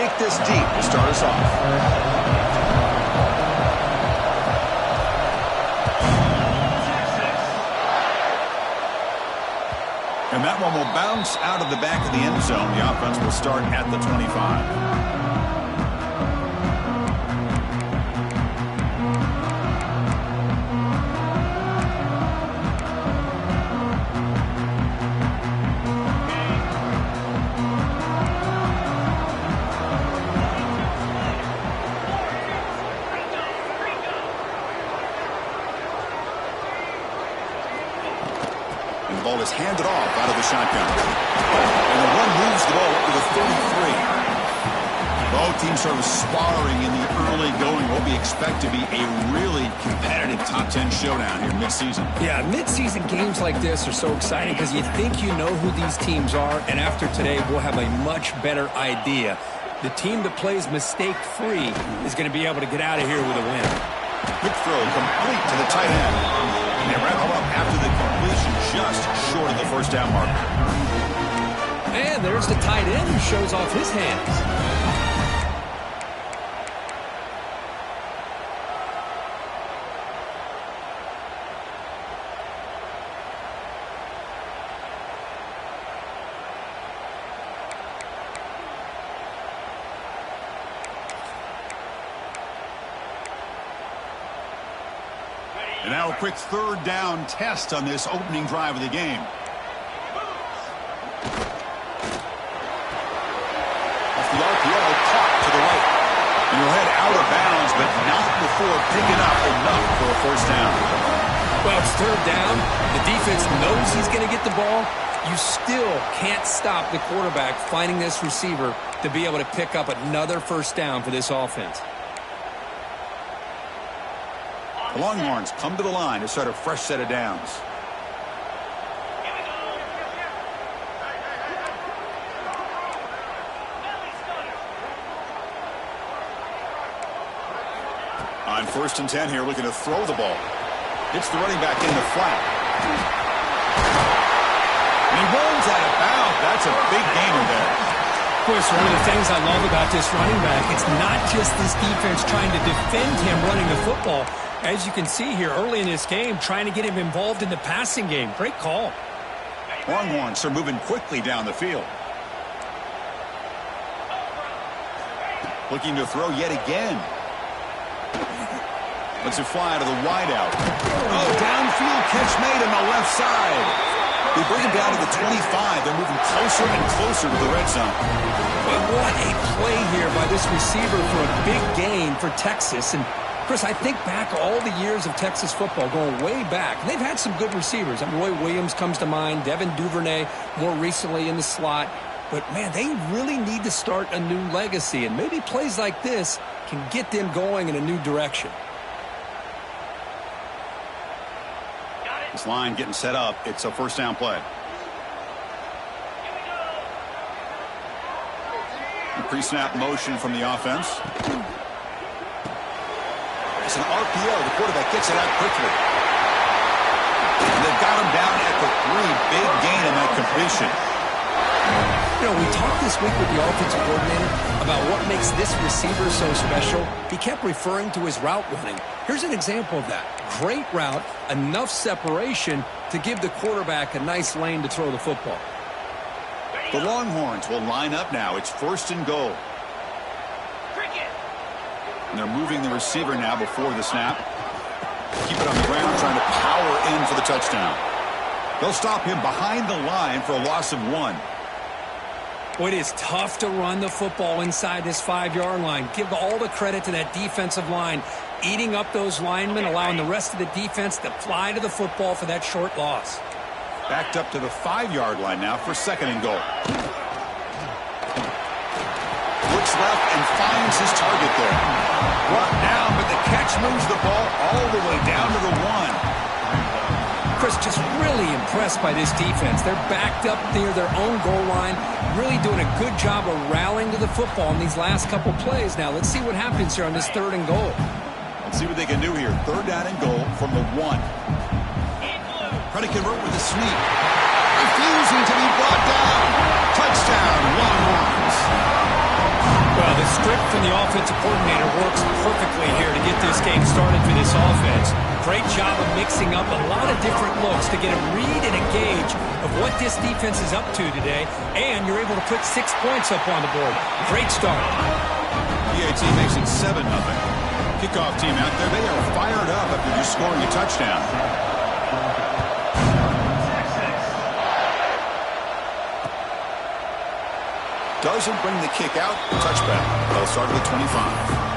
kick this deep to start us off. And that one will bounce out of the back of the end zone. The offense will start at the 25. The ball is handed off out of the shotgun. And the run moves the ball up to the 33. Both teams sort of sparring in the early going. What we expect to be a really competitive top 10 showdown here mid-season. Yeah, mid-season games like this are so exciting because you think you know who these teams are, and after today we'll have a much better idea. The team that plays mistake-free is going to be able to get out of here with a win. Quick throw complete to the tight end. And they wrap him up after the completion, just short of the first down marker. And there's the tight end who shows off his hands. And now a quick third down test on this opening drive of the game. Off the RPO, caught to the right. And he'll head out of bounds, but not before picking up enough for a first down. Well, it's third down. The defense knows he's going to get the ball. You still can't stop the quarterback finding this receiver to be able to pick up another first down for this offense. The Longhorns come to the line to start a fresh set of downs. On 1st and 10 here, looking to throw the ball. Hits the running back in the flat. And he rolls out of bounds. That's a big gain in there. Of course, one of the things I love about this running back, it's not just this defense trying to defend him running the football. As you can see here early in this game, trying to get him involved in the passing game. Great call. Longhorns are moving quickly down the field. Looking to throw yet again. Lets it fly to the wideout. Oh, downfield catch made on the left side. They bring him down to the 25. They're moving closer and closer to the red zone. But what a play here by this receiver for a big gain for Texas. And Chris, I think back all the years of Texas football, going way back. They've had some good receivers. Roy Williams comes to mind, Devin Duvernay more recently in the slot. But, man, they really need to start a new legacy. And maybe plays like this can get them going in a new direction. This line getting set up. It's a first down play. Pre-snap motion from the offense. It's an RPO. The quarterback gets it out quickly. And they've got him down at the 3. Big gain in that completion. You know, we talked this week with the offensive coordinator about what makes this receiver so special. He kept referring to his route running. Here's an example of that. Great route, enough separation to give the quarterback a nice lane to throw the football. The Longhorns will line up now. It's 1st and goal. And they're moving the receiver now before the snap. Keep it on the ground, trying to power in for the touchdown. They'll stop him behind the line for a loss of 1. Well, it is tough to run the football inside this 5-yard line. Give all the credit to that defensive line, eating up those linemen, allowing the rest of the defense to fly to the football for that short loss. Backed up to the 5-yard line now for 2nd and goal. Looks left and finds his target there. Brought down, but the catch moves the ball all the way down to the 1. Chris, just really impressed by this defense. They're backed up near their own goal line, really doing a good job of rallying to the football in these last couple plays. Now, let's see what happens here on this 3rd and goal. Let's see what they can do here. 3rd down and goal from the 1. Predicate route with a sneak. Refusing to be brought down. Touchdown, Longhorns. Well, script from the offensive coordinator works perfectly here to get this game started for this offense. Great job of mixing up a lot of different looks to get a read and a gauge of what this defense is up to today, and you're able to put 6 points up on the board. Great start. PAT makes it 7-0. Kickoff team out there, they are fired up after just scoring a touchdown. Doesn't bring the kick out. Touchback. They'll start at the 25.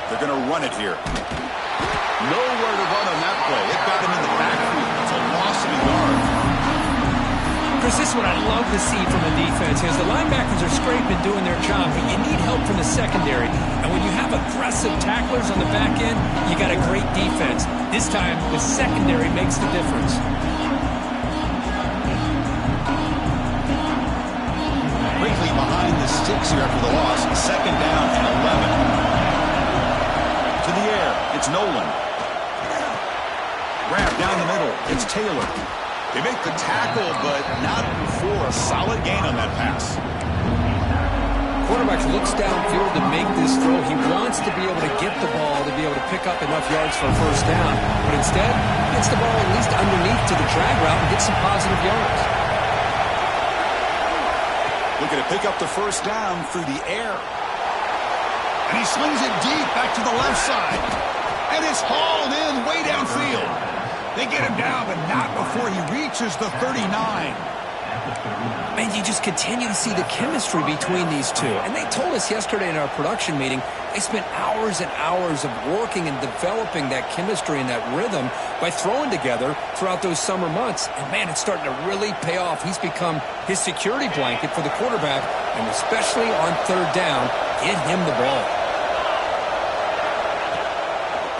They're going to run it here. Nowhere to run on that play. It got him in the backfield. It's a loss of a yard. Chris, this is what I love to see from a defense is the linebackers are scraping, doing their job, but you need help from the secondary. And when you have aggressive tacklers on the back end, you got a great defense. This time, the secondary makes the difference. Quickly behind the sticks here after the loss. 2nd down and 11. To the air. It's Nolan. Grab down the middle. It's Taylor. They make the tackle, but not before a solid gain on that pass. Quarterback looks downfield to make this throw. He wants to be able to get the ball to be able to pick up enough yards for a first down. But instead, gets the ball at least underneath to the drag route and gets some positive yards. Looking to pick up the first down through the air. And he slings it deep back to the left side. And it's hauled in way downfield. They get him down, but not before he reaches the 39. Man, you just continue to see the chemistry between these two. And they told us yesterday in our production meeting, they spent hours and hours of working and developing that chemistry and that rhythm by throwing together throughout those summer months. And, man, it's starting to really pay off. He's become his security blanket for the quarterback, and especially on 3rd down, get him the ball.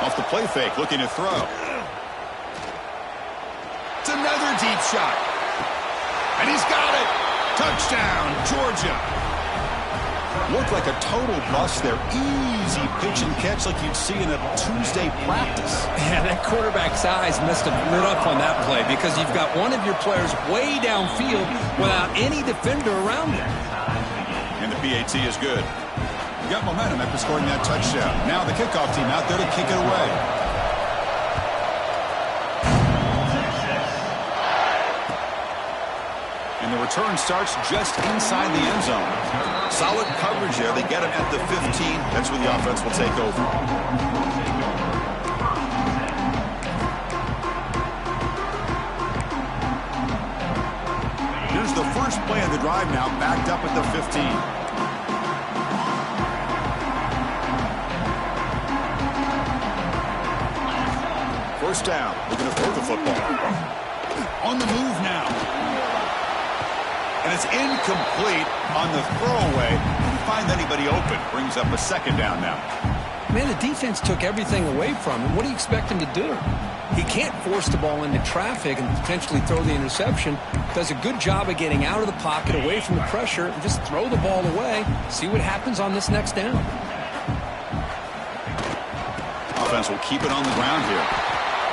Off the play fake, looking to throw. It's another deep shot. And he's got it. Touchdown, Georgia. Looked like a total bust there. Easy pitch and catch like you'd see in a Tuesday practice. Yeah, that quarterback's eyes must have lit up on that play because you've got one of your players way downfield without any defender around him. And the PAT is good. You got momentum after scoring that touchdown. Now the kickoff team out there to kick it away. And the return starts just inside the end zone. Solid coverage there. They get him at the 15. That's where the offense will take over. Here's the first play of the drive now, backed up at the 15. First down. Looking to throw the football. On the move now. And it's incomplete on the throwaway. Didn't find anybody open. Brings up a 2nd down now. Man, the defense took everything away from him. What do you expect him to do? He can't force the ball into traffic and potentially throw the interception. Does a good job of getting out of the pocket, away from the pressure, and just throw the ball away. See what happens on this next down. Offense will keep it on the ground here.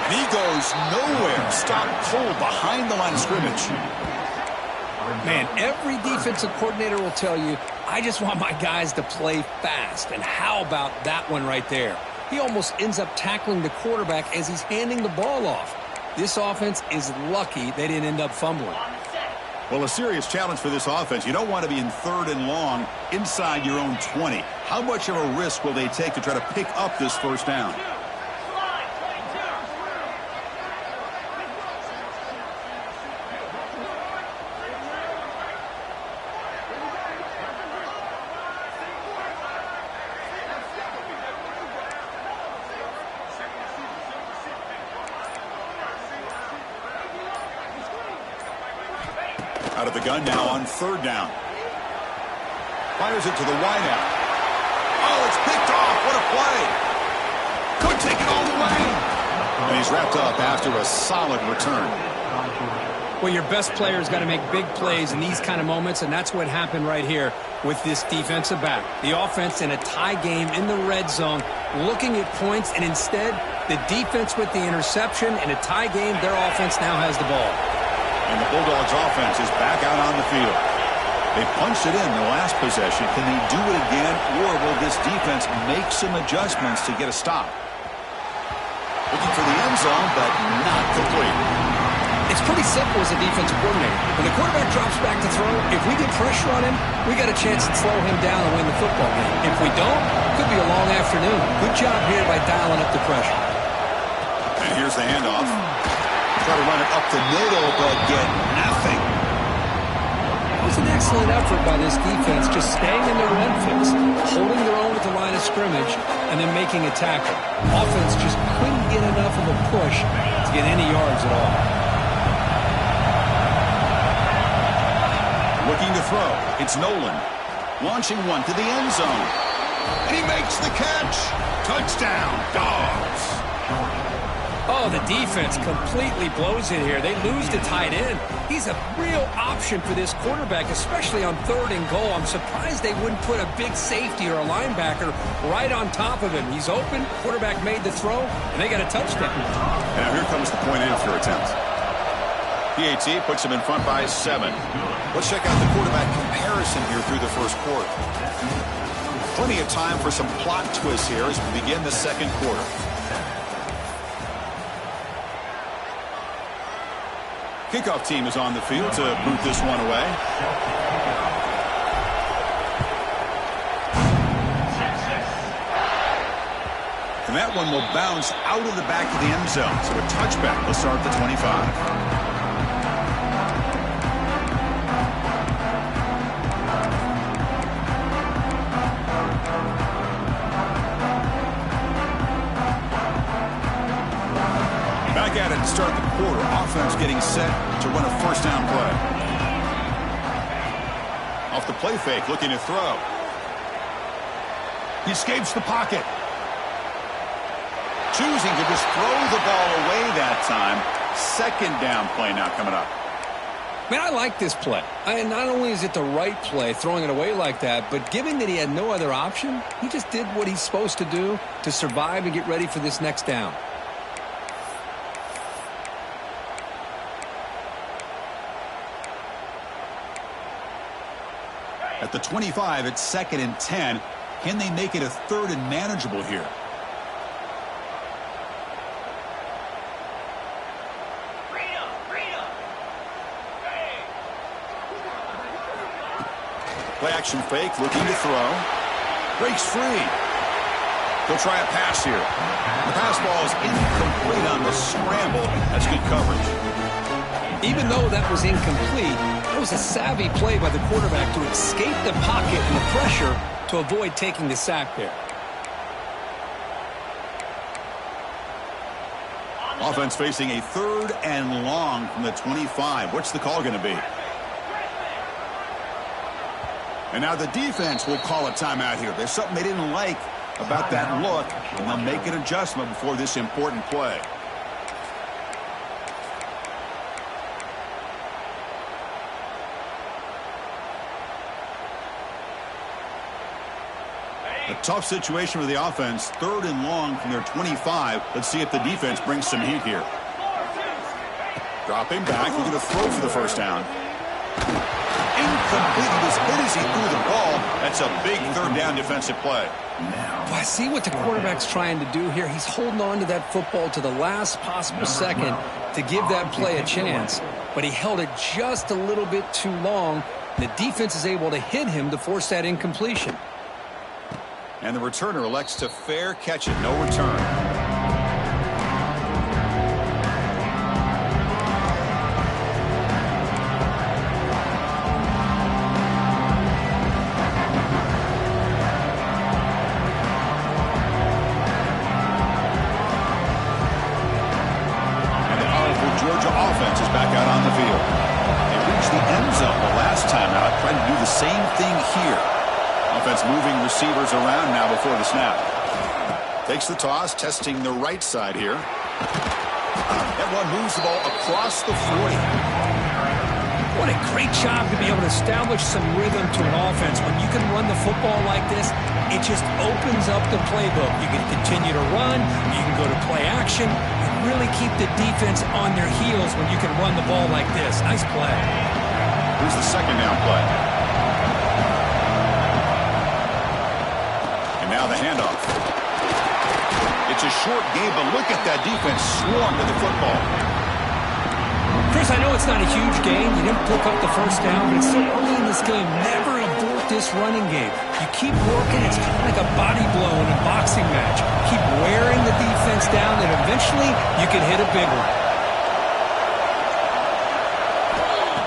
And he goes nowhere. Stop cold behind the line of scrimmage. Man, every defensive coordinator will tell you, I just want my guys to play fast. And how about that one right there? He almost ends up tackling the quarterback as he's handing the ball off. This offense is lucky they didn't end up fumbling. Well, a serious challenge for this offense. You don't want to be in 3rd and long inside your own 20. How much of a risk will they take to try to pick up this first down? Out of the gun now on 3rd down. Fires it to the wideout. Oh, it's picked off. What a play. Could take it all the way. And he's wrapped up after a solid return. Well, your best player's got to make big plays in these kind of moments, and that's what happened right here with this defensive back. The offense in a tie game in the red zone, looking at points, and instead, the defense with the interception. In a tie game, their offense now has the ball. And the Bulldogs offense is back out on the field. They punched it in the last possession. Can they do it again, or will this defense make some adjustments to get a stop? Looking for the end zone, but not complete. It's pretty simple as a defensive coordinator. When the quarterback drops back to throw, if we get pressure on him, we got a chance to slow him down and win the football game. If we don't, it could be a long afternoon. Good job here by dialing up the pressure. And here's the handoff. Try to run it up the middle, but get nothing. It was an excellent effort by this defense, just staying in their run fix, holding their own at the line of scrimmage, and then making a tackle. Offense just couldn't get enough of a push to get any yards at all. Looking to throw. It's Nolan. Launching one to the end zone. And he makes the catch. Touchdown, Dogs. Oh, the defense completely blows it here. They lose to tight end. He's a real option for this quarterback, especially on 3rd and goal. I'm surprised they wouldn't put a big safety or a linebacker right on top of him. He's open. Quarterback made the throw, and they got a touchdown. And now here comes the point-after attempt. PAT puts him in front by 7. Let's check out the quarterback comparison here through the first quarter. Plenty of time for some plot twists here as we begin the second quarter. Kickoff team is on the field to boot this one away. And that one will bounce out of the back of the end zone. So a touchback will start the 25. Back at it to start the quarter. Offense getting set to run a first down play. Off the play fake, looking to throw. He escapes the pocket. Choosing to just throw the ball away that time. Second down play now coming up. Man, I like this play. Not only is it the right play, throwing it away like that, but given that he had no other option, he just did what he's supposed to do to survive and get ready for this next down. At the 25, it's 2nd and 10. Can they make it a 3rd and manageable here? Play action fake, looking to throw. Breaks free. He'll try a pass here. The pass ball is incomplete on the scramble. That's good coverage. Even though that was incomplete, it was a savvy play by the quarterback to escape the pocket and the pressure to avoid taking the sack there. Offense facing a 3rd and long from the 25. What's the call going to be? And now the defense will call a timeout here. There's something they didn't like about that look, and they'll make an adjustment before this important play. A tough situation for the offense. 3rd and long from their 25. Let's see if the defense brings some heat here. Dropping back. We're going to throw for the first down. Incomplete. As hit as he threw the ball. That's a big 3rd down defensive play. Well, I see what the quarterback's trying to do here. He's holding on to that football to the last possible second to give that play a chance. But he held it just a little bit too long. The defense is able to hit him to force that incompletion. And the returner elects to fair catch it. No return. And the powerful Georgia offense is back out on the field. They reached the end zone the last time out, trying to do the same thing here. Offense moving receivers around now before the snap. Takes the toss, testing the right side here. That one moves the ball across the 40. What a great job to be able to establish some rhythm to an offense. When you can run the football like this, it just opens up the playbook. You can continue to run. You can go to play action. And really keep the defense on their heels when you can run the ball like this. Nice play. Here's the second down play. And now the handoff. It's a short game, but look at that defense swarm to the football. Chris, I know it's not a huge game. You didn't pick up the first down, but it's still early in this game. Never abort this running game. You keep working. It's kind of like a body blow in a boxing match. Keep wearing the defense down, and eventually you can hit a big one.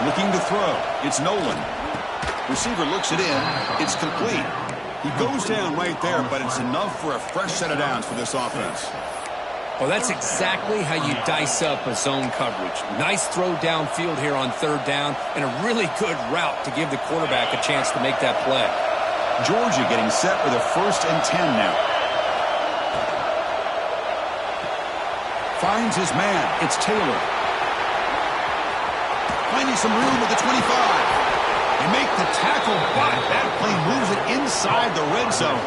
Looking to throw. It's Nolan. Receiver looks it in. It's complete. He goes down right there, but it's enough for a fresh set of downs for this offense. Well, that's exactly how you dice up a zone coverage. Nice throw downfield here on third down, and a really good route to give the quarterback a chance to make that play. Georgia getting set with a 1st and 10 now. Finds his man. It's Taylor. Finding some room at the 25. They make the tackle, but that play moves it inside the red zone.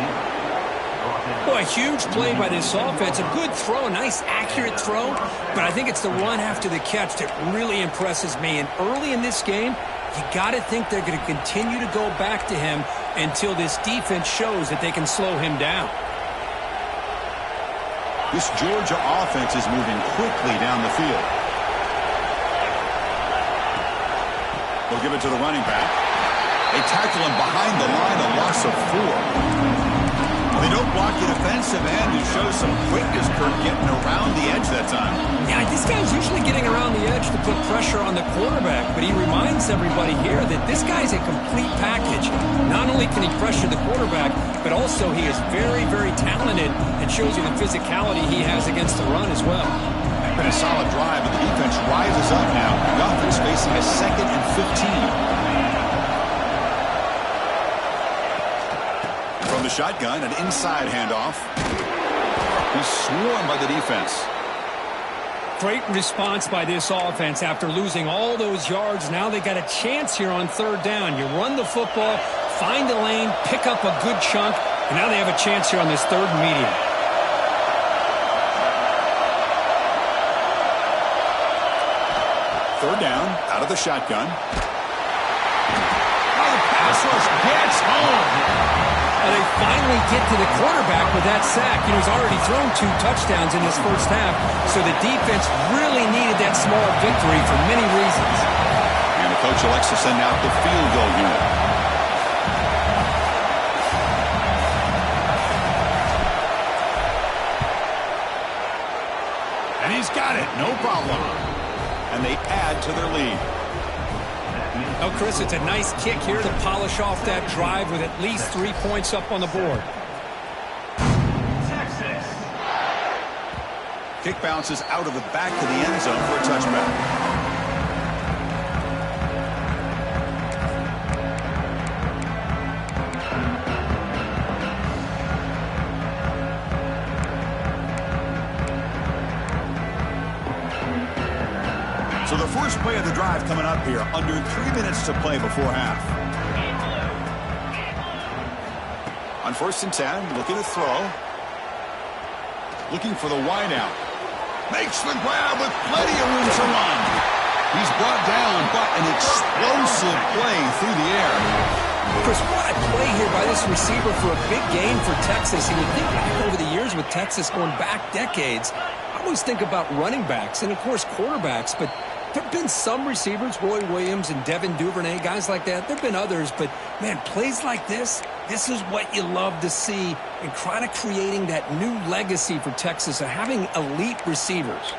Boy, a huge play by this offense. A good throw, a nice accurate throw, but I think it's the run after the catch that really impresses me. And early in this game, you got to think they're going to continue to go back to him until this defense shows that they can slow him down. This Georgia offense is moving quickly down the field. They'll give it to the running back. They tackle him behind the line, a loss of 4. They don't block the defensive end, who shows some quickness, Kirk, getting around the edge that time. Yeah, this guy's usually getting around the edge to put pressure on the quarterback, but he reminds everybody here that this guy's a complete package. Not only can he pressure the quarterback, but also he is very, very talented and shows you the physicality he has against the run as well. Been a solid drive, and the defense rises up now. The offense facing a 2nd and 15. From the shotgun, an inside handoff. He's swarmed by the defense. Great response by this offense after losing all those yards. Now they got a chance here on third down. You run the football, find a lane, pick up a good chunk, and now they have a chance here on this 3rd and medium. Third down, out of the shotgun. Oh, the pass rush gets home. And they finally get to the quarterback with that sack. You know, he's already thrown 2 touchdowns in this first half, so the defense really needed that small victory for many reasons. And the coach elects to send out the field goal unit. And he's got it, no problem. And they add to their lead. Oh, Chris, it's a nice kick here to polish off that drive with at least 3 points up on the board. Texas. Kick bounces out of the back of the end zone for a touchback. So the first play of the drive coming up here, under 3 minutes to play before half. On 1st and 10, looking to throw. Looking for the wideout. Makes the grab with plenty of room to run. He's brought down, but an explosive play through the air. Chris, what a play here by this receiver for a big game for Texas. You would think back over the years with Texas going back decades, I always think about running backs and, of course, quarterbacks, but there have been some receivers, Roy Williams and Devin Duvernay, guys like that. There have been others, but, man, plays like this is what you love to see and kind of creating that new legacy for Texas of having elite receivers.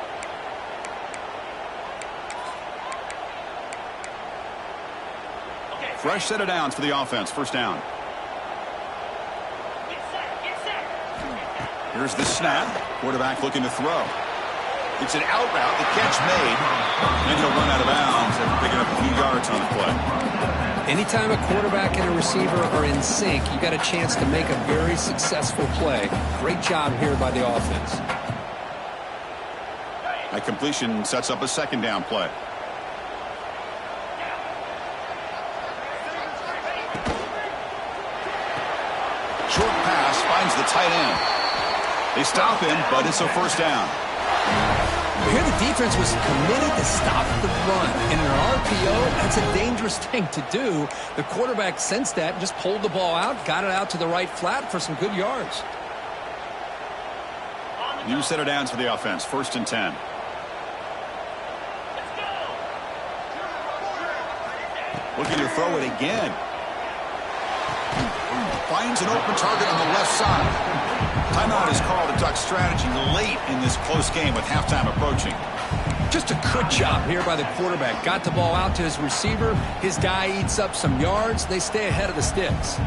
Fresh set of downs for the offense. First down. Here's the snap. Quarterback looking to throw. It's an out route. The catch made. And he'll run out of bounds after picking up a few yards on the play. Anytime a quarterback and a receiver are in sync, you got a chance to make a very successful play. Great job here by the offense. That completion sets up a second down play. Short pass finds the tight end. They stop him, but it's a first down. Here the defense was committed to stop the run. And in an RPO, that's a dangerous thing to do. The quarterback sensed that and just pulled the ball out, got it out to the right flat for some good yards. New set of downs for the offense. 1st and 10. Looking to throw it again. Finds an open target on the left side. Timeout is called to duck strategy late in this close game with halftime approaching. Just a good job here by the quarterback. Got the ball out to his receiver. His guy eats up some yards. They stay ahead of the sticks.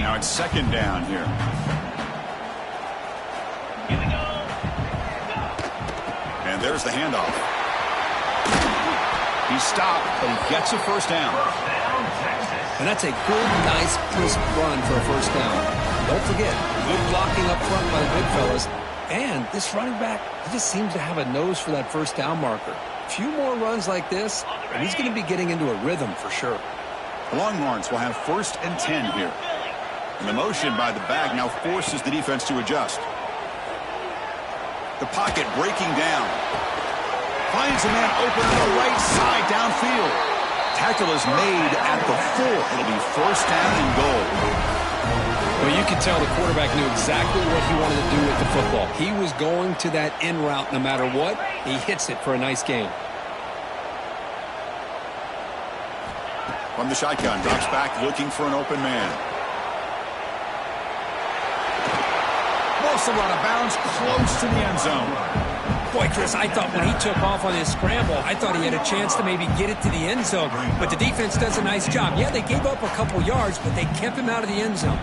Now it's second down here. Here we go. And there's the handoff. He stopped, but he gets a first down. And that's a good, nice, crisp run for a first down. Don't forget, good blocking up front by the big fellas. And this running back, he just seems to have a nose for that first down marker. A few more runs like this, and he's going to be getting into a rhythm for sure. The Longhorns will have 1st and 10 here. And the motion by the back now forces the defense to adjust. The pocket breaking down. Finds a man open on the right side downfield. Tackle is made at the 4. It'll be 1st down and goal. Well, you can tell the quarterback knew exactly what he wanted to do with the football. He was going to that in route no matter what. He hits it for a nice gain. From the shotgun, drops back looking for an open man. Also out of bounds, close to the end zone. Boy, Chris, I thought when he took off on his scramble, I thought he had a chance to maybe get it to the end zone. But the defense does a nice job. Yeah, they gave up a couple yards, but they kept him out of the end zone.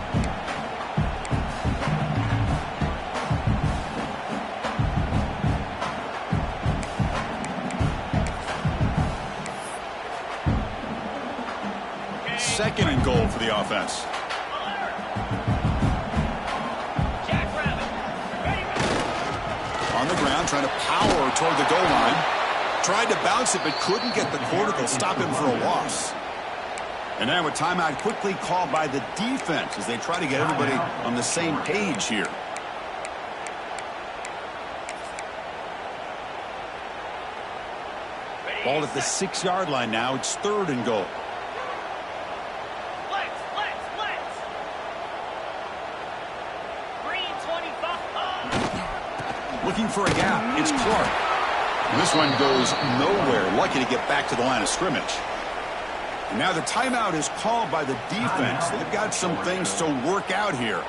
Second and goal for the offense. On the ground, trying to power toward the goal line. Tried to bounce it, but couldn't get the quarter to stop him for a loss. And now a timeout quickly called by the defense as they try to get everybody on the same page here. Ball at the 6-yard line now. It's 3rd and goal. Looking for a gap. It's Clark. And this one goes nowhere. Lucky to get back to the line of scrimmage. And now the timeout is called by the defense. They've got some things to work out here.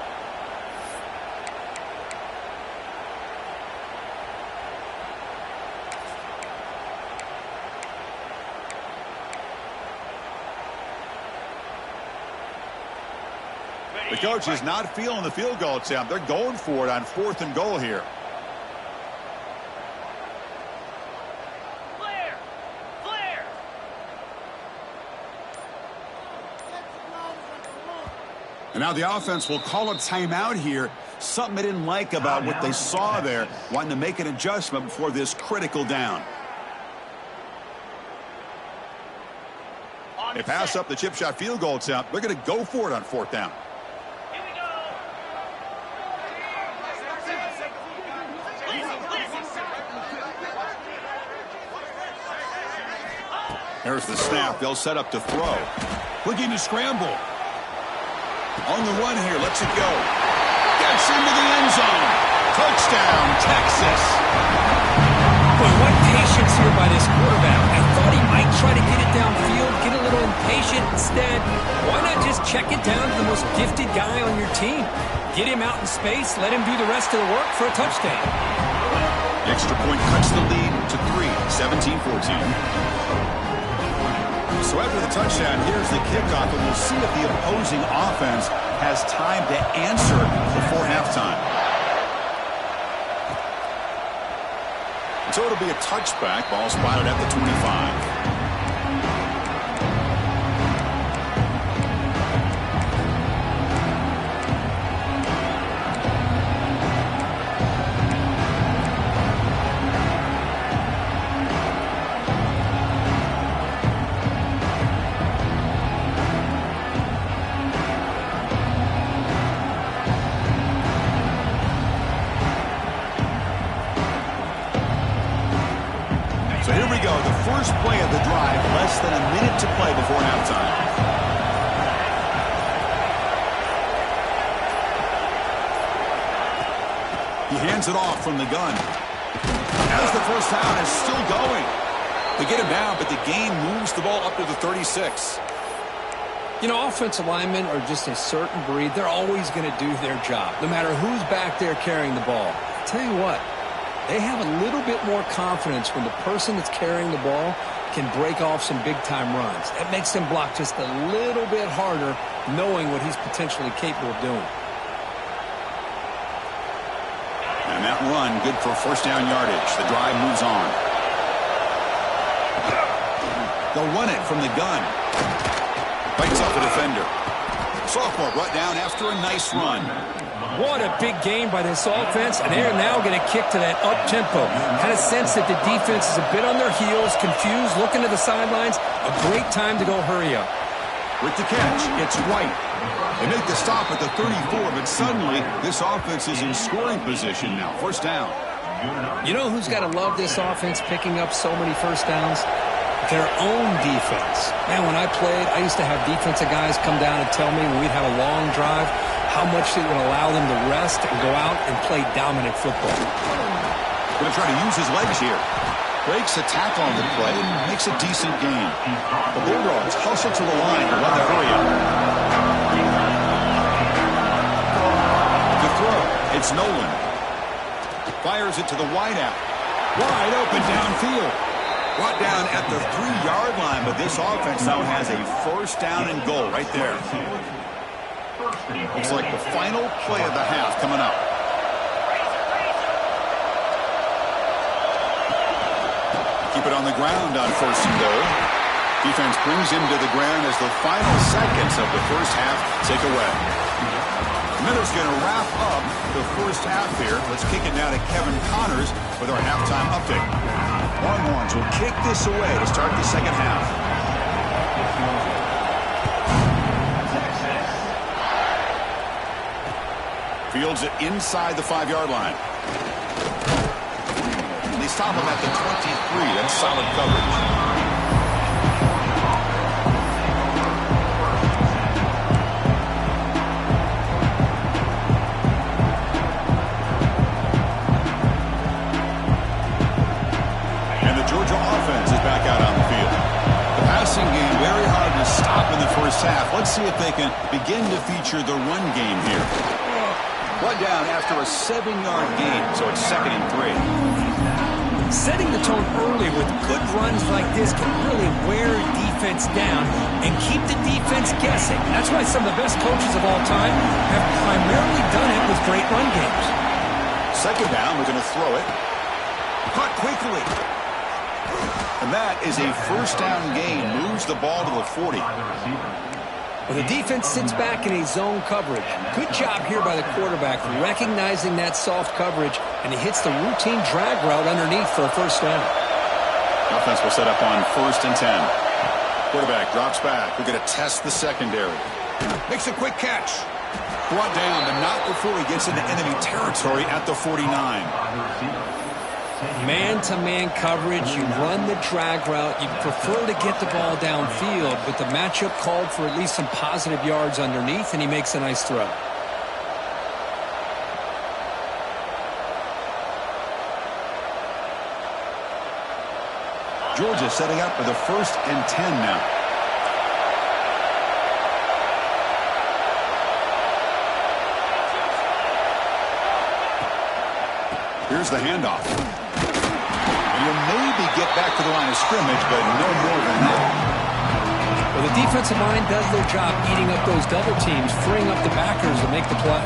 The coach is not feeling the field goal attempt. They're going for it on 4th and goal here. And now the offense will call a timeout here. Something they didn't like about what they saw there. Wanting to make an adjustment before this critical down. They pass up the chip shot field goal attempt. They're going to go for it on 4th down. There's the snap. They'll set up to throw. Looking to scramble. On the run here. Lets it go. Gets into the end zone. Touchdown, Texas. Boy, what patience here by this quarterback. I thought he might try to get it downfield, get a little impatient. Instead, why not just check it down to the most gifted guy on your team? Get him out in space, let him do the rest of the work for a touchdown. The extra point cuts the lead to 3, 17-14. So after the touchdown, here's the kickoff, and we'll see if the opposing offense has time to answer before halftime. So it'll be a touchback. Ball spotted at the 25. So here we go, the first play of the drive, less than a minute to play before halftime. He hands it off from the gun. As the first down is still going. They get him down, but the gain moves the ball up to the 36. You know, offensive linemen are just a certain breed. They're always going to do their job, no matter who's back there carrying the ball. I'll tell you what, they have a little bit more confidence when the person that's carrying the ball can break off some big-time runs. That makes them block just a little bit harder, knowing what he's potentially capable of doing. And that run, good for first down yardage. The drive moves on. They'll run it from the gun. Bites up the defender. Sophomore brought down after a nice run. What a big game by this offense, and they're now going to kick to that up-tempo. Had a sense that the defense is a bit on their heels, confused, looking to the sidelines. A great time to go hurry up. With the catch, it's White. They make the stop at the 34, but suddenly this offense is in scoring position now. First down. You know who's got to love this offense picking up so many first downs? Their own defense. Man, when I played, I used to have defensive guys come down and tell me when we'd have a long drive how much it would allow them to rest and go out and play dominant football. Going to try to use his legs here. Breaks a tackle on the play and makes a decent gain. The Bulldogs hustle to the line to run the hurry up. The throw, it's Nolan. Fires it to the wideout. Wide open downfield. Brought down at the 3-yard line, but this offense now has a first down and goal right there. Looks like the final play of the half coming up. Keep it on the ground on first and goal. Defense brings him to the ground as the final seconds of the first half tick away. Miller's going to wrap up the first half here. Let's kick it now to Kevin Connors with our halftime update. Longhorns will kick this away to start the second half. Fields it inside the 5-yard line. They stop him at the 23. That's solid coverage. Half. Let's see if they can begin to feature the run game here. Brought down after a 7-yard gain, so it's 2nd and 3. Setting the tone early with good runs like this can really wear defense down and keep the defense guessing. That's why some of the best coaches of all time have primarily done it with great run games. Second down, we're going to throw it. Caught quickly. And that is a first down gain. Moves the ball to the 40. Well, the defense sits back in a zone coverage. Good job here by the quarterback recognizing that soft coverage, and he hits the routine drag route underneath for a first down. Offense will set up on 1st and 10. Quarterback drops back. We're going to test the secondary. Makes a quick catch. Brought down, but not before he gets into enemy territory at the 49. Man-to-man coverage, you run the drag route, you prefer to get the ball downfield, but the matchup called for at least some positive yards underneath, and he makes a nice throw. Georgia setting up for the 1st and 10 now. Here's the handoff. And you'll maybe get back to the line of scrimmage, but no more than that. Well, the defensive line does their job eating up those double teams, freeing up the backers to make the play.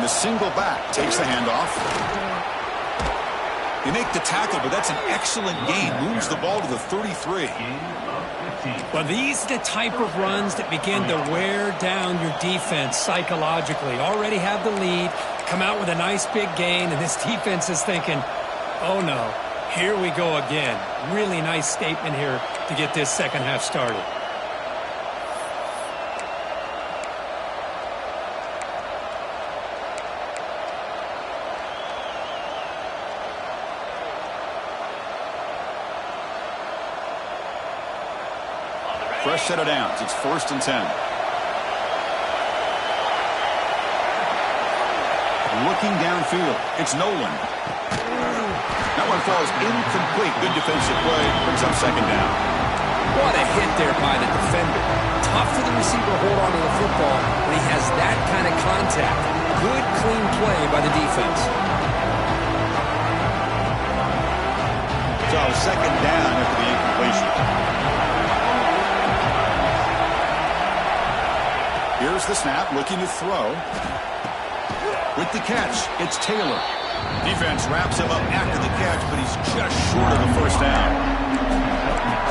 Single back, takes the handoff. They make the tackle, but that's an excellent gain. Moves the ball to the 33. Well, these are the type of runs that begin to wear down your defense psychologically. Already have the lead, come out with a nice big gain, and this defense is thinking, oh no, here we go again. Really nice statement here to get this second half started. Fresh set of downs. It's 1st and 10. Looking downfield. It's Nolan. That one falls incomplete. Good defensive play. Brings up 2nd down. What a hit there by the defender. Tough for the receiver to hold on to the football when he has that kind of contact. Good, clean play by the defense. So 2nd down after the incompletion. Here's the snap, looking to throw. With the catch, it's Taylor. Defense wraps him up after the catch, but he's just short of the 1st down.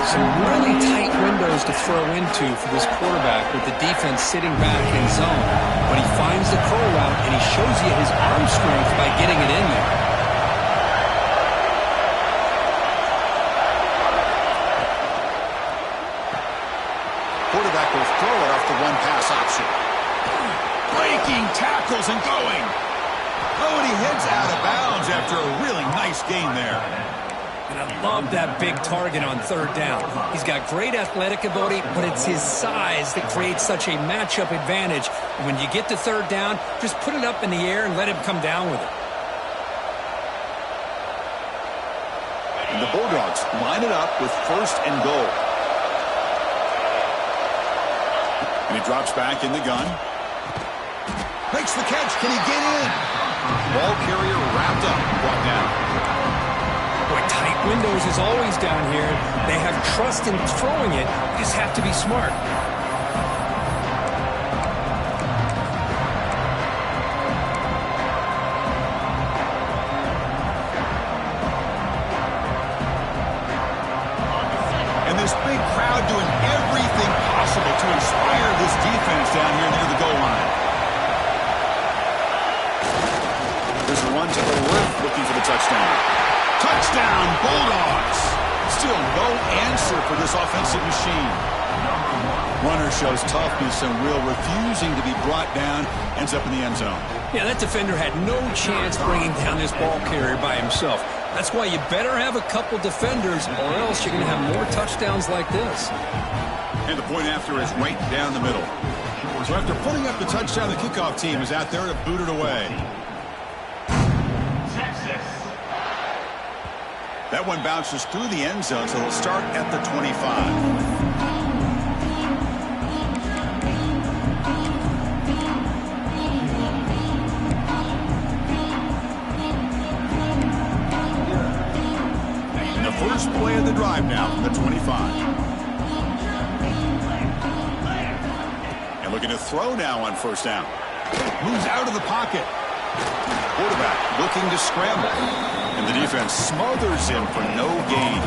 Some really tight windows to throw into for this quarterback with the defense sitting back in zone. But he finds the throw route, and he shows you his arm strength by getting it in there. Quarterback will throw it off the one-pass option. Breaking tackles and going. Oh, and he heads out of bounds after a really nice gain there. And I love that big target on 3rd down. He's got great athletic ability, but it's his size that creates such a matchup advantage. And when you get to 3rd down, just put it up in the air and let him come down with it. And the Bulldogs line it up with 1st and goal. And he drops back in the gun. Makes the catch. Can he get in? Ball carrier wrapped up. Brought down. Boy, tight windows is always down here. They have trust in throwing it. You just have to be smart. And this big crowd doing everything possible to inspire this defense down here near the goal line. There's a run to the left, looking for the touchdown. Touchdown, Bulldogs! Still no answer for this offensive machine. Runner shows toughness and will, refusing to be brought down, ends up in the end zone. Yeah, that defender had no chance bringing down this ball carrier by himself. That's why you better have a couple defenders, or else you're going to have more touchdowns like this. And the point after is right down the middle. So after putting up the touchdown, the kickoff team is out there to boot it away. That one bounces through the end zone, so they'll start at the 25. First play of the drive now from the 25. And looking to throw now on 1st down. Moves out of the pocket. Quarterback looking to scramble. And the defense smothers him for no gain.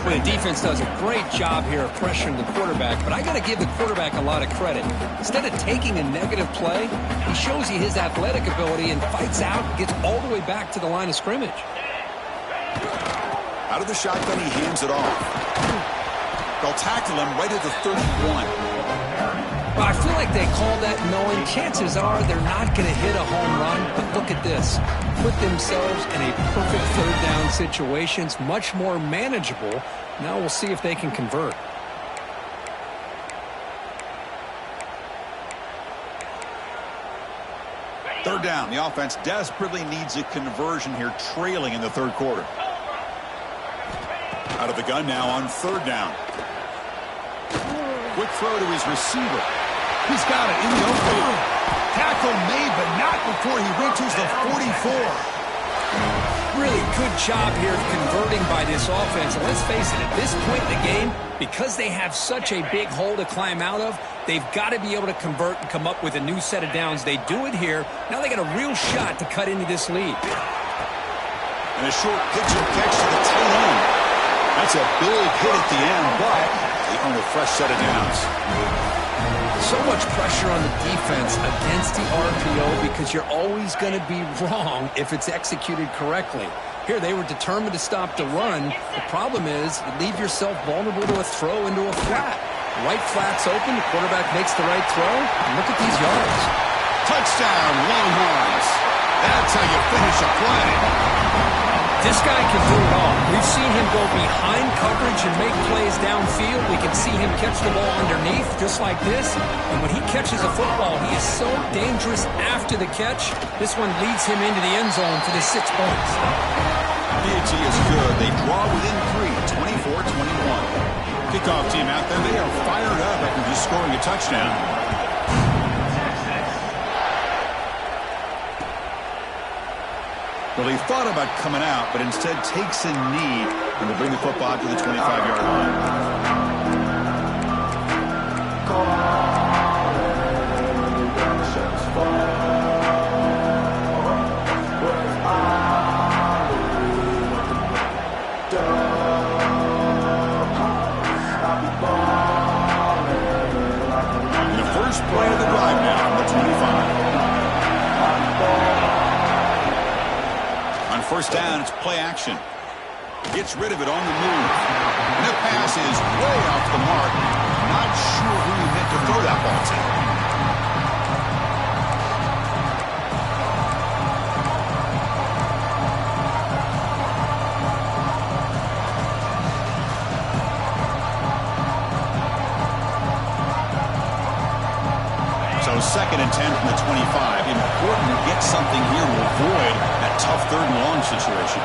Well, the defense does a great job here of pressuring the quarterback, but I got to give the quarterback a lot of credit. Instead of taking a negative play, he shows you his athletic ability and fights out and gets all the way back to the line of scrimmage. Out of the shotgun, he hands it off. They'll tackle him right at the 31. Well, I feel like they call that knowing chances are they're not going to hit a home run. But look at this. Put themselves in a perfect 3rd down situation. It's much more manageable. Now we'll see if they can convert. Third down. The offense desperately needs a conversion here, trailing in the 3rd quarter. Out of the gun now on 3rd down. Quick throw to his receiver. He's got it in the open. Tackle made, but not before he reaches the 44. Really good job here of converting by this offense. And let's face it, at this point in the game, because they have such a big hole to climb out of, they've got to be able to convert and come up with a new set of downs. They do it here. Now they got a real shot to cut into this lead. And a short pitch and catch to the tail end. That's a big hit at the end, but they earn a fresh set of downs. So much pressure on the defense against the RPO because you're always going to be wrong if it's executed correctly. Here, they were determined to stop the run. The problem is you leave yourself vulnerable to a throw into a flat. Right flat's open, the quarterback makes the right throw, and look at these yards. Touchdown, Longhorns. That's how you finish a play. This guy can do it all. We've seen him go behind coverage and make plays downfield. We can see him catch the ball underneath, just like this. And when he catches a football, he is so dangerous after the catch. This one leads him into the end zone for the 6 points. PAT is good. They draw within 3, 24-21. Kickoff team out there. They are fired up after just scoring a touchdown. Well, he thought about coming out, but instead takes a knee and will bring the football to the 25-yard line. And the first play of the drive now from the 25. First down, it's play action. Gets rid of it on the move. And the pass is way off the mark. Not sure who he meant to throw that ball to. So 2nd and 10 from the 25. Important to get something here to avoid that tough 3rd and long situation.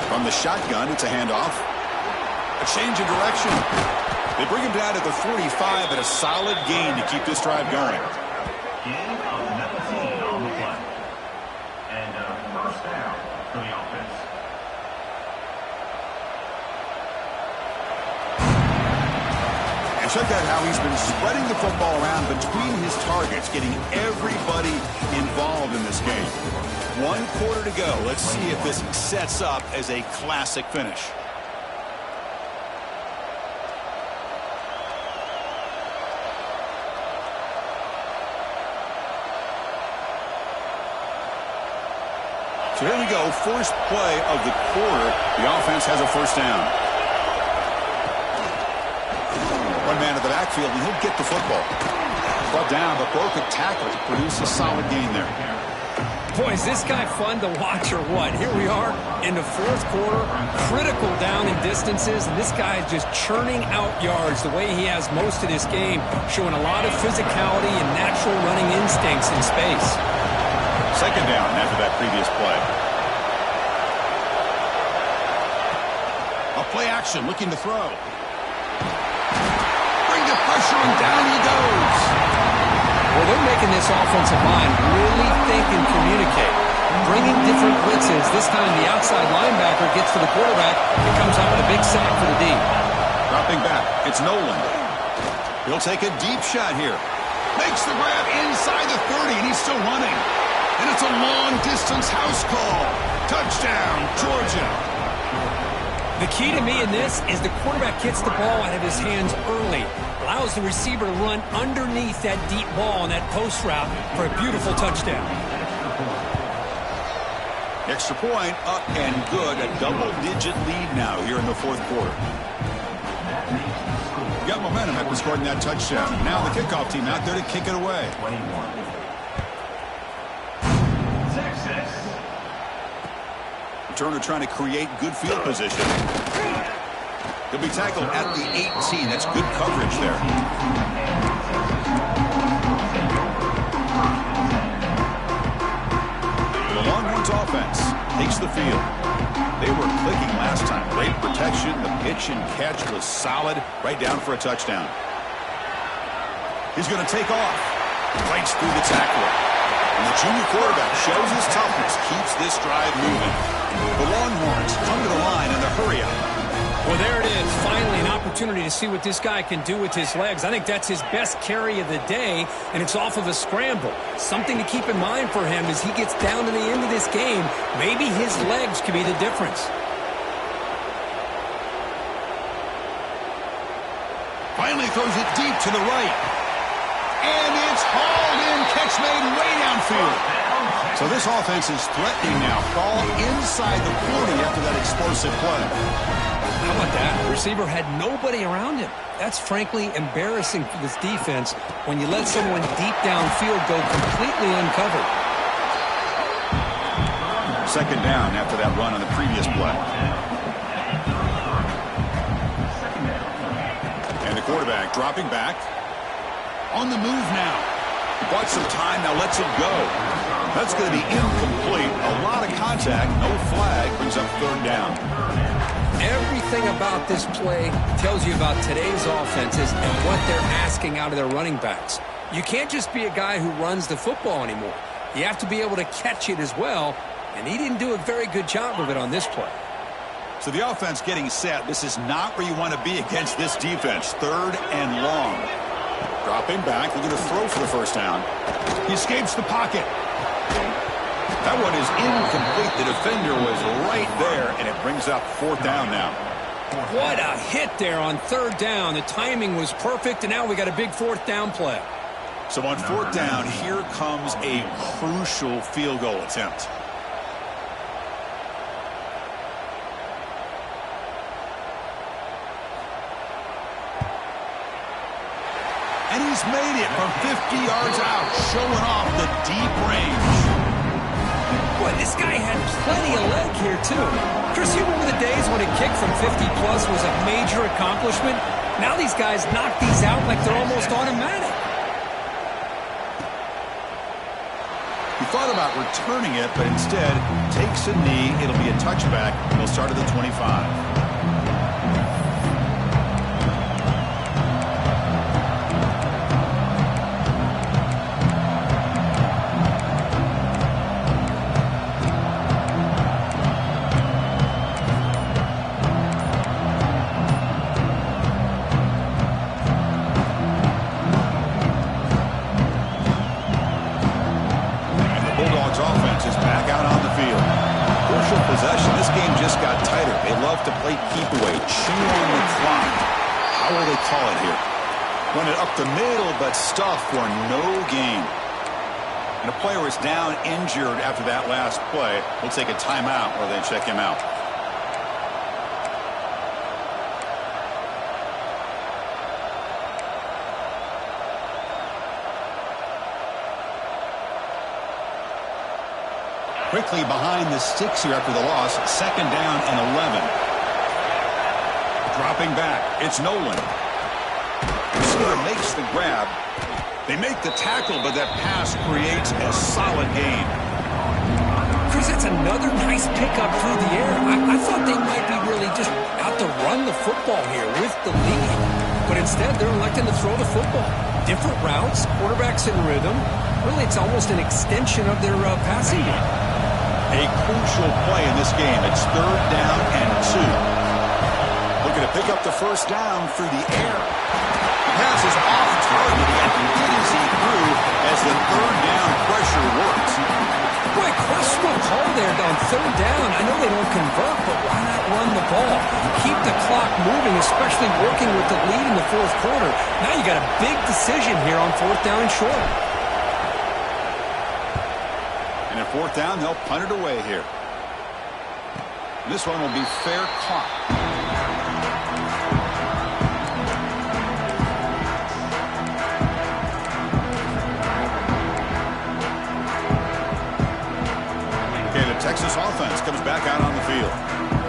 From the shotgun, it's a handoff. A change of direction. They bring him down to the 45 at a solid gain to keep this drive going. Check out how he's been spreading the football around between his targets, getting everybody involved in this game. 1 quarter to go. Let's see if this sets up as a classic finish. So here we go. First play of the quarter. The offense has a first down. One man in the backfield, and he'll get the football. Brought down, but broke a tackle to produce a solid gain there. Boy, is this guy fun to watch or what? Here we are in the 4th quarter, critical down in distances, and this guy is just churning out yards the way he has most of this game, showing a lot of physicality and natural running instincts in space. 2nd down after that previous play. A play action, looking to throw. Pressure, and down he goes. Well, they're making this offensive line really think and communicate. Bringing different blitzes. This time the outside linebacker gets to the quarterback and comes out with a big sack for the D. Dropping back, it's Nolan. He'll take a deep shot here. Makes the grab inside the 30, and he's still running. And it's a long-distance house call. Touchdown, Georgia. The key to me in this is the quarterback gets the ball out of his hands early. Allows the receiver to run underneath that deep ball on that post route for a beautiful touchdown. Extra point, up and good. A double-digit lead now here in the 4th quarter. Got momentum after scoring that touchdown. Now the kickoff team out there to kick it away. Turner trying to create good field position. He'll be tackled at the 18. That's good coverage there. The Longhorns offense takes the field. They were clicking last time. Great protection. The pitch and catch was solid. Right down for a touchdown. He's going to take off. Fights through the tackler. And the junior quarterback shows his toughness. Keeps this drive moving. The Longhorns come to the line in the hurry-up. Well, there it is. Finally, an opportunity to see what this guy can do with his legs. I think that's his best carry of the day, and it's off of a scramble. Something to keep in mind for him as he gets down to the end of this game. Maybe his legs could be the difference. Finally throws it deep to the right. And it's hauled in. Catch made way downfield. So this offense is threatening now. Ball inside the 40 after that explosive play. How about that? The receiver had nobody around him. That's frankly embarrassing for this defense when you let someone deep downfield go completely uncovered. Second down after that run on the previous play. And the quarterback dropping back. On the move now. Bought some time, now lets it go. That's going to be incomplete. A lot of contact, no flag, brings up third down. Everything about this play tells you about today's offenses and what they're asking out of their running backs. You can't just be a guy who runs the football anymore. You have to be able to catch it as well, and he didn't do a very good job of it on this play. So the offense getting set. This is not where you want to be against this defense. Third and long. Dropping back, looking to throw for the first down. He escapes the pocket. That one is incomplete. The defender was right there, and it brings up fourth down now. What a hit there on third down. The timing was perfect, and now we got a big fourth down play. So on fourth down, here comes a crucial field goal attempt. And he's made it from 50 yards out, showing off the deep range. Boy, this guy had plenty of leg here, too. Chris, you remember the days when a kick from 50-plus was a major accomplishment? Now these guys knock these out like they're almost automatic. He thought about returning it, but instead takes a knee. It'll be a touchback. He'll start at the 25. To play keep away, chew on the clock. How will they call it here? Run it up the middle, but stuff for no gain. And a player is down injured after that last play. We'll take a timeout or they check him out. Quickly behind the sticks here after the loss. Second down and 11. Dropping back, it's Nolan. Receiver makes the grab. They make the tackle, but that pass creates a solid gain. Chris, that's another nice pickup through the air. I thought they might be really just out to run the football here with the lead. But instead, they're electing to throw the football. Different routes, quarterbacks in rhythm. Really, it's almost an extension of their passing game. A crucial play in this game. It's third down and 2. Looking to pick up the first down through the air. The pass is off target. He got easy through as the third down pressure works. Boy, questionable call there on third down. I know they don't convert, but why not run the ball? Keep the clock moving, especially working with the lead in the fourth quarter. Now you got a big decision here on fourth down and short. And at fourth down, they'll punt it away here. This one will be fair caught. Texas offense comes back out on the field.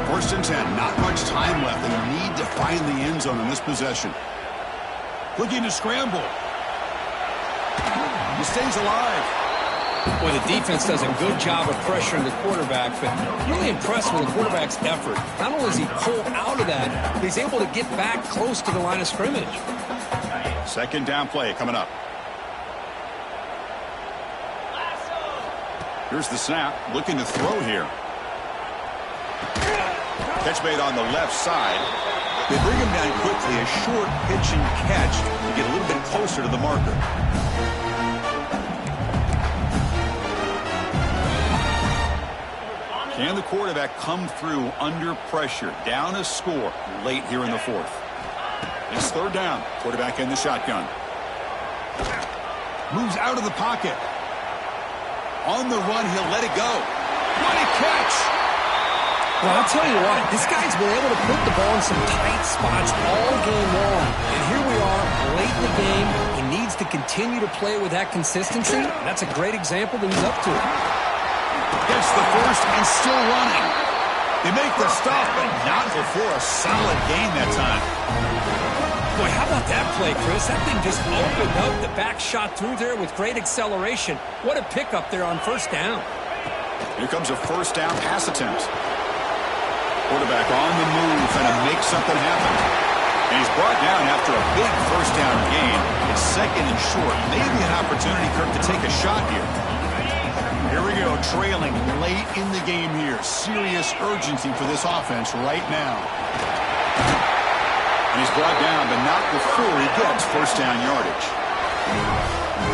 First and 10, not much time left. They need to find the end zone in this possession. Looking to scramble. He stays alive. Boy, the defense does a good job of pressuring the quarterback, but really impressed with the quarterback's effort. Not only does he pull out of that, but he's able to get back close to the line of scrimmage. Second down play coming up. Here's the snap, looking to throw here. Catch made on the left side. They bring him down quickly, a short pitch and catch to get a little bit closer to the marker. Can the quarterback come through under pressure? Down a score late here in the fourth. It's third down. Quarterback in the shotgun. Moves out of the pocket. On the run, he'll let it go. What a catch! Well, I'll tell you what, this guy's been able to put the ball in some tight spots all game long. And here we are, late in the game. He needs to continue to play with that consistency. That's a great example that he's up to it. Gets the first and still running. They make the stop, but not before a solid gain that time. Boy, how about that play, Chris? That thing just opened up. The back shot through there with great acceleration. What a pickup there on first down. Here comes a first down pass attempt. Quarterback on the move, trying to make something happen. And he's brought down after a big first down gain. It's second and short. Maybe an opportunity, Kirk, to take a shot here. Here we go, trailing late in the game here. Serious urgency for this offense right now. And he's brought down, but not before he gets first down yardage.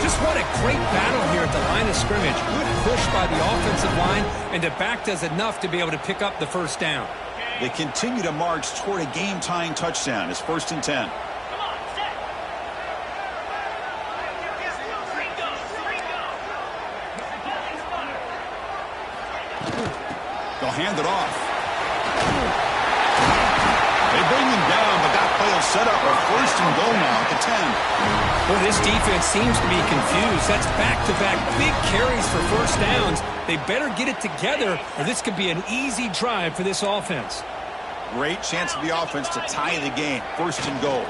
Just what a great battle here at the line of scrimmage. Good push by the offensive line, and the back does enough to be able to pick up the first down. They continue to march toward a game-tying touchdown. It's 1st and 10. They'll hand it off. They bring him down, but that play will set up a 1st and goal now at the 10. Well, this defense seems to be confused. That's back-to-back big carries for first downs. They better get it together, or this could be an easy drive for this offense. Great chance for the offense to tie the game. 1st and goal.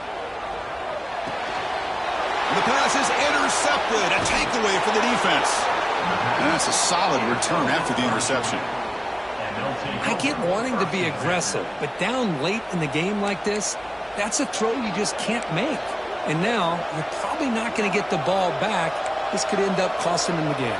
And the pass is intercepted. A takeaway for the defense. And that's a solid return after the interception. I get wanting to be aggressive, but down late in the game like this, that's a throw you just can't make. And now, you're probably not going to get the ball back. This could end up costing them the game.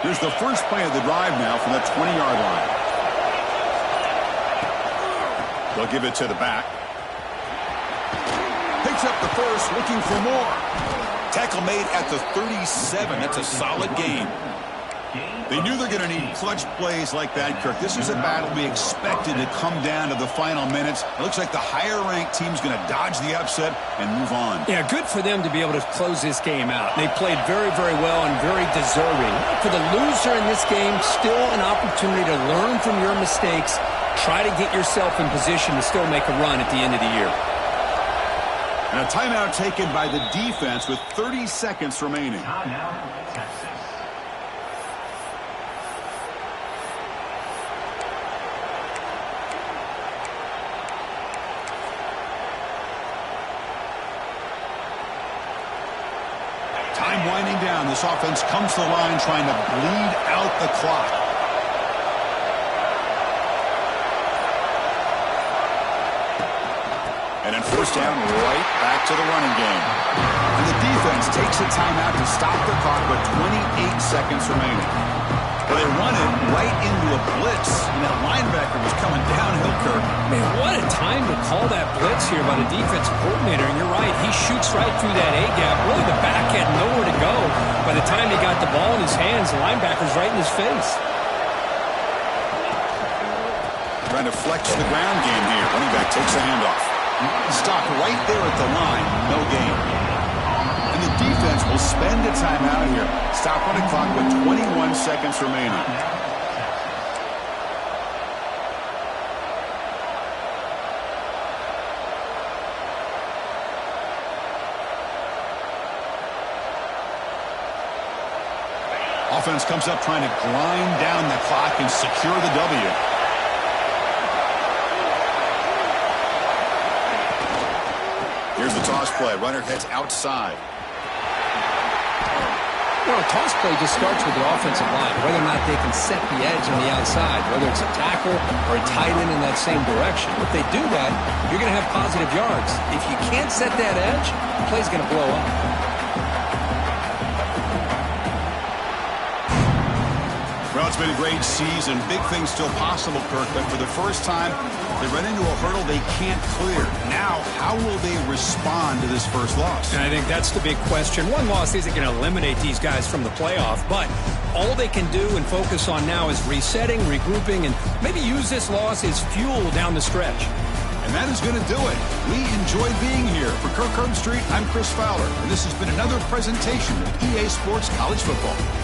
Here's the first play of the drive now from the 20-yard line. They'll give it to the back. Picks up the first, looking for more. Tackle made at the 37. That's a solid gain. They knew they're going to need clutch plays like that, Kirk. This is a battle we expected to come down to the final minutes. It looks like the higher-ranked team's going to dodge the upset and move on. Yeah, good for them to be able to close this game out. They played very, very well and very deserving. For the loser in this game, still an opportunity to learn from your mistakes. Try to get yourself in position to still make a run at the end of the year. And a timeout taken by the defense with 30 seconds remaining. Time winding down. This offense comes to the line trying to bleed out the clock. And then first down, right back to the running game. And the defense takes a timeout to stop the clock with 28 seconds remaining. Well, they run it right into a blitz, and that linebacker was coming downhill, Kirk. Man, what a time to call that blitz here by the defensive coordinator. And you're right, he shoots right through that A-gap. Really, the back had nowhere to go. By the time he got the ball in his hands, the linebacker's right in his face. Trying to flex the ground game here. Running back takes a handoff. Stop right there at the line. No gain. And the defense will spend a timeout here. Stop on the clock with 21 seconds remaining. Offense comes up trying to grind down the clock and secure the W. Here's the toss play. Runner heads outside. Well, a toss play just starts with the offensive line, whether or not they can set the edge on the outside, whether it's a tackle or a tight end in that same direction. If they do that, you're going to have positive yards. If you can't set that edge, the play's going to blow up. Well, it's been a great season. Big things still possible, Kirk, but for the first time, they run into a hurdle they can't clear. Now, how will they respond to this first loss? And I think that's the big question. One loss isn't going to eliminate these guys from the playoff, but all they can do and focus on now is resetting, regrouping, and maybe use this loss as fuel down the stretch. And that is going to do it. We enjoyed being here. For Kirk Herbstreit, I'm Chris Fowler, and this has been another presentation of EA Sports College Football.